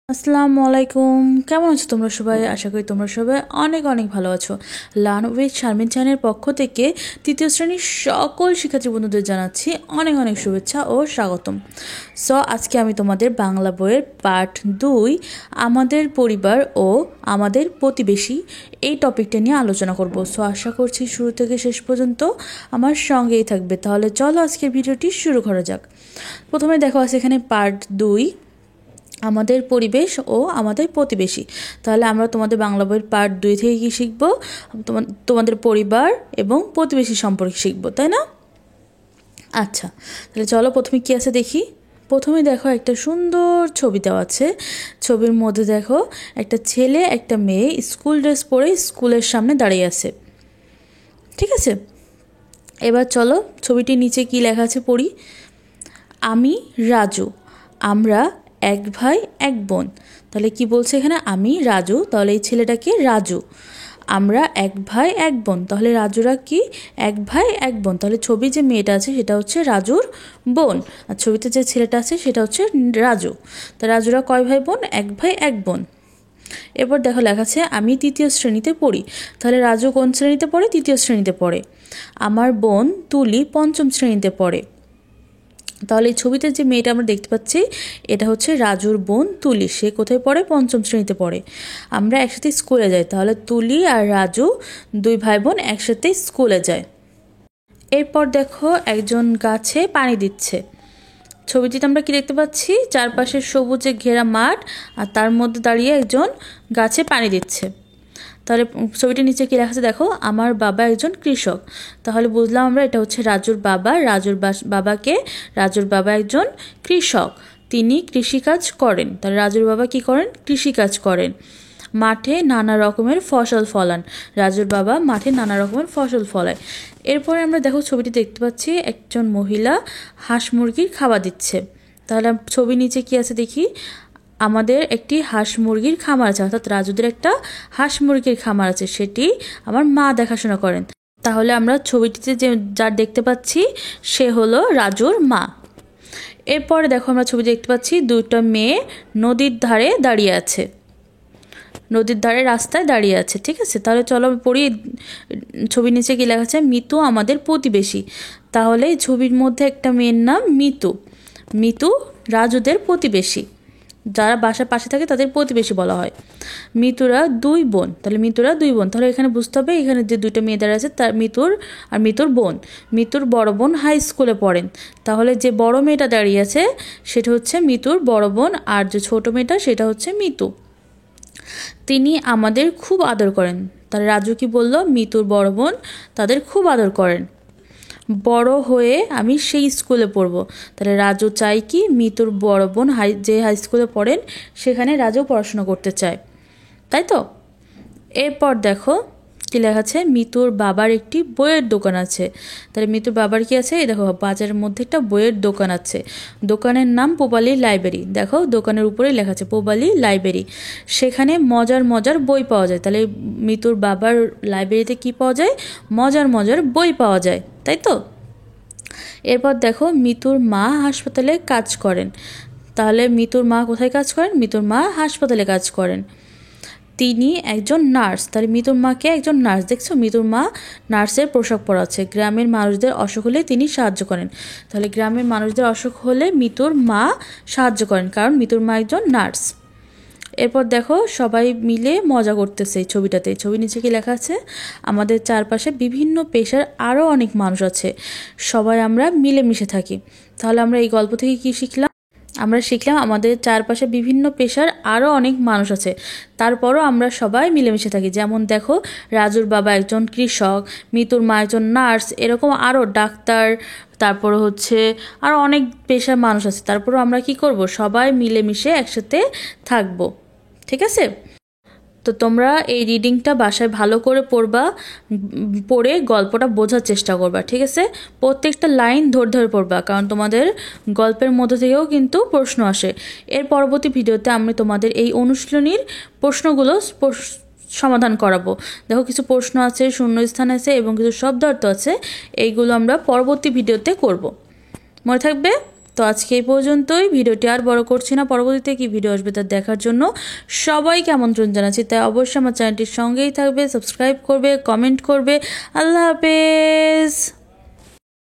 আসসালামু আলাইকুম। কেমন আছো তোমরা সবাই? আশা করি তোমরা সবাই অনেক অনেক ভালো আছো। লার্ন উইথ শারমিন চ্যানেলের পক্ষ থেকে তৃতীয় শ্রেণীর সকল শিক্ষার্থী বন্ধুদের জানাচ্ছি অনেক অনেক শুভেচ্ছা ও স্বাগতম। আজকে আমি তোমাদের বাংলা বইয়ের পার্ট 2 আমাদের পরিবার ও আমাদের প্রতিবেশী এই টপিকটা নিয়ে আলোচনা করব। আশা করছি শুরু থেকে শেষ পর্যন্ত আমার সঙ্গেই থাকবে। তাহলে চলো আজকের ভিডিওটি শুরু করা যাক। প্রথমে দেখো আছে এখানে পার্ট 2 আমাদের পরিবেশ ও আমাদের প্রতিবেশী। তাহলে আমরা তোমাদের বাংলা বইয়ের পার্ট 2 থেকে কী শিখব? তোমাদের পরিবার এবং প্রতিবেশী সম্পর্কে শিখব, তাই না? আচ্ছা, তাহলে চলো প্রথমে কী আছে দেখি। প্রথমে দেখো একটা সুন্দর ছবি দেওয়া আছে। ছবির মধ্যে দেখো একটা ছেলে একটা মেয়ে স্কুল ড্রেস পরে স্কুলের সামনে দাঁড়িয়ে আছে, ঠিক আছে? এবার চলো ছবিটির নিচে কি লেখা আছে পড়ি। আমি রাজু, আমরা এক ভাই এক বোন। তাহলে কি বলছে এখানে? আমি রাজু, তাহলে এই ছেলেটাকে রাজু। আমরা এক ভাই এক বোন, তাহলে রাজুরা কি? এক ভাই এক বোন। তাহলে ছবি যে মেয়েটা আছে সেটা হচ্ছে রাজুর বোন, আর ছবিতে যে ছেলেটা আছে সেটা হচ্ছে রাজু। তা রাজুরা কয় ভাই বোন? এক ভাই এক বোন। এরপর দেখো লেখা আছে আমি তৃতীয় শ্রেণীতে পড়ি। তাহলে রাজু কোন শ্রেণীতে পড়ে? তৃতীয় শ্রেণীতে পড়ে। আমার বোন তুলি পঞ্চম শ্রেণীতে পড়ে। তাহলে এই ছবিতে যে মেয়েটা আমরা দেখতে পাচ্ছি এটা হচ্ছে রাজুর বোন তুলি। সে কোথায় পড়ে? পঞ্চম শ্রেণীতে পড়ে। আমরা একসাথে স্কুলে যাই, তাহলে তুলি আর রাজু দুই ভাই বোন একসাথে স্কুলে যায়। এরপর দেখো একজন গাছে পানি দিচ্ছে। ছবিটিতে আমরা কি দেখতে পাচ্ছি? চারপাশে সবুজে ঘেরা মাঠ আর তার মধ্যে দাঁড়িয়ে একজন গাছে পানি দিচ্ছে। তাহলে ছবিটির নিচে কী লেখা আছে দেখো, আমার বাবা একজন কৃষক। তাহলে বুঝলাম আমরা এটা হচ্ছে রাজুর বাবা। রাজুর বাবা একজন কৃষক, তিনি কৃষিকাজ করেন। তাহলে রাজুর বাবা কি করেন? কৃষিকাজ করেন। মাঠে নানা রকমের ফসল ফলান। রাজুর বাবা মাঠে নানা রকমের ফসল ফলায়। এরপরে আমরা দেখো ছবিটি দেখতে পাচ্ছি একজন মহিলা হাঁস মুরগির খাবার দিচ্ছে। তাহলে ছবির নিচে কি আছে দেখি। আমাদের একটি হাঁস মুরগির খামার আছে, অর্থাৎ রাজুদের একটা হাঁস মুরগির খামার আছে, সেটি আমার মা দেখাশোনা করেন। তাহলে আমরা ছবিটিতে যে যার দেখতে পাচ্ছি সে হলো রাজুর মা। এরপরে দেখো আমরা ছবি দেখতে পাচ্ছি দুটো মেয়ে নদীর ধারে দাঁড়িয়ে আছে, নদীর ধারে রাস্তায় দাঁড়িয়ে আছে, ঠিক আছে? তাহলে চলো পড়ি। ছবির নিচে কি লেখা আছে? মিতু আমাদের প্রতিবেশী। তাহলে ছবির মধ্যে একটা মেয়ের নাম মিতু। মিতু রাজুদের প্রতিবেশী, যারা বাসার পাশে থাকে তাদের প্রতিবেশী বলা হয়। মিতুরা দুই বোন, তাহলে মিতুরা দুই বোন। তাহলে এখানে বুঝতে হবে এখানে যে দুইটা মেয়ে দাঁড়িয়ে আছে তার মিতুর বোন। মিতুর বড় বোন হাই স্কুলে পড়েন। তাহলে যে বড় মেয়েটা দাঁড়িয়ে আছে সেটা হচ্ছে মিতুর বড় বোন, আর যে ছোট মেয়েটা সেটা হচ্ছে মিতু। তিনি আমাদের খুব আদর করেন। তাহলে রাজু কি বলল? মিতুর বড় বোন তাদের খুব আদর করেন। বড় হয়ে আমি সেই স্কুলে পড়ব। তাহলে রাজু চাই কি? মিতুর বড় বোন যে হাই স্কুলে পড়েন সেখানে রাজু পড়াশোনা করতে চায়, তাই তো? এরপর দেখো কি লেখা আছে, মিতুর বাবার একটি বইয়ের দোকান আছে। তাহলে মিতুর বাবার কি আছে? দেখো বাজারের মধ্যে একটা বইয়ের দোকান আছে, দোকানের নাম পূবালী লাইব্রেরি। দেখো দোকানের উপরে লেখা আছে পূবালী লাইব্রেরি। সেখানে মজার মজার বই পাওয়া যায়। তাহলে মিতুর বাবার লাইব্রেরিতে কি পাওয়া যায়? মজার মজার বই পাওয়া যায়, তাই তো? এরপর দেখো মিতুর মা হাসপাতালে কাজ করেন। তাহলে মিতুর মা কোথায় কাজ করেন? মিতুর মা হাসপাতালে কাজ করেন। তিনি একজন নার্স। তাহলে মিতুর মাকে একজন নার্স, দেখছো মিতুর মা নার্সের পোশাক পরাচ্ছে। গ্রামের মানুষদের অসুখ হলে তিনি সাহায্য করেন। তাহলে গ্রামের মানুষদের অসুখ হলে মিতুর মা সাহায্য করেন, কারণ মিতুর মা একজন নার্স। এরপর দেখো সবাই মিলে মজা করতেছে এই ছবিটাতে। ছবির নিচে কি লেখা আছে? আমাদের চারপাশে বিভিন্ন পেশার আরও অনেক মানুষ আছে, সবাই আমরা মিলেমিশে থাকি। তাহলে আমরা এই গল্প থেকে কি শিখলাম? আমরা শিখলাম আমাদের চারপাশে বিভিন্ন পেশার আরও অনেক মানুষ আছে, তারপরও আমরা সবাই মিলেমিশে থাকি। যেমন দেখো রাজুর বাবা একজন কৃষক, মিতুর মা একজন নার্স, এরকম আরও ডাক্তার, তারপর হচ্ছে আরও অনেক পেশার মানুষ আছে, তারপরও আমরা কি করব? সবাই মিলেমিশে একসাথে থাকবো, ঠিক আছে? তো তোমরা এই রিডিংটা বাসায় ভালো করে পড়বা, পড়ে গল্পটা বোঝার চেষ্টা করবা, ঠিক আছে? প্রত্যেকটা লাইন ধরে ধরে পড়বা, কারণ তোমাদের গল্পের মধ্যে থেকেও কিন্তু প্রশ্ন আসে। এর পরবর্তী ভিডিওতে আমি তোমাদের এই অনুশীলনীর প্রশ্নগুলো সমাধান করাবো। দেখো কিছু প্রশ্ন আছে, শূন্যস্থান আছে এবং কিছু শব্দার্থ আছে, এইগুলো আমরা পরবর্তী ভিডিওতে করব। মনে থাকবে? তো আজকে এই পর্যন্তই, ভিডিওটি আর বড় করছি না। পরবর্তীতে কি ভিডিও আসবে তা দেখার জন্য সবাইকে আমন্ত্রণ জানাচ্ছি। তাই অবশ্যই আমার চ্যানেলটির সঙ্গেই থাকবে, সাবস্ক্রাইব করবে, কমেন্ট করবে। আল্লাহ হাফেজ।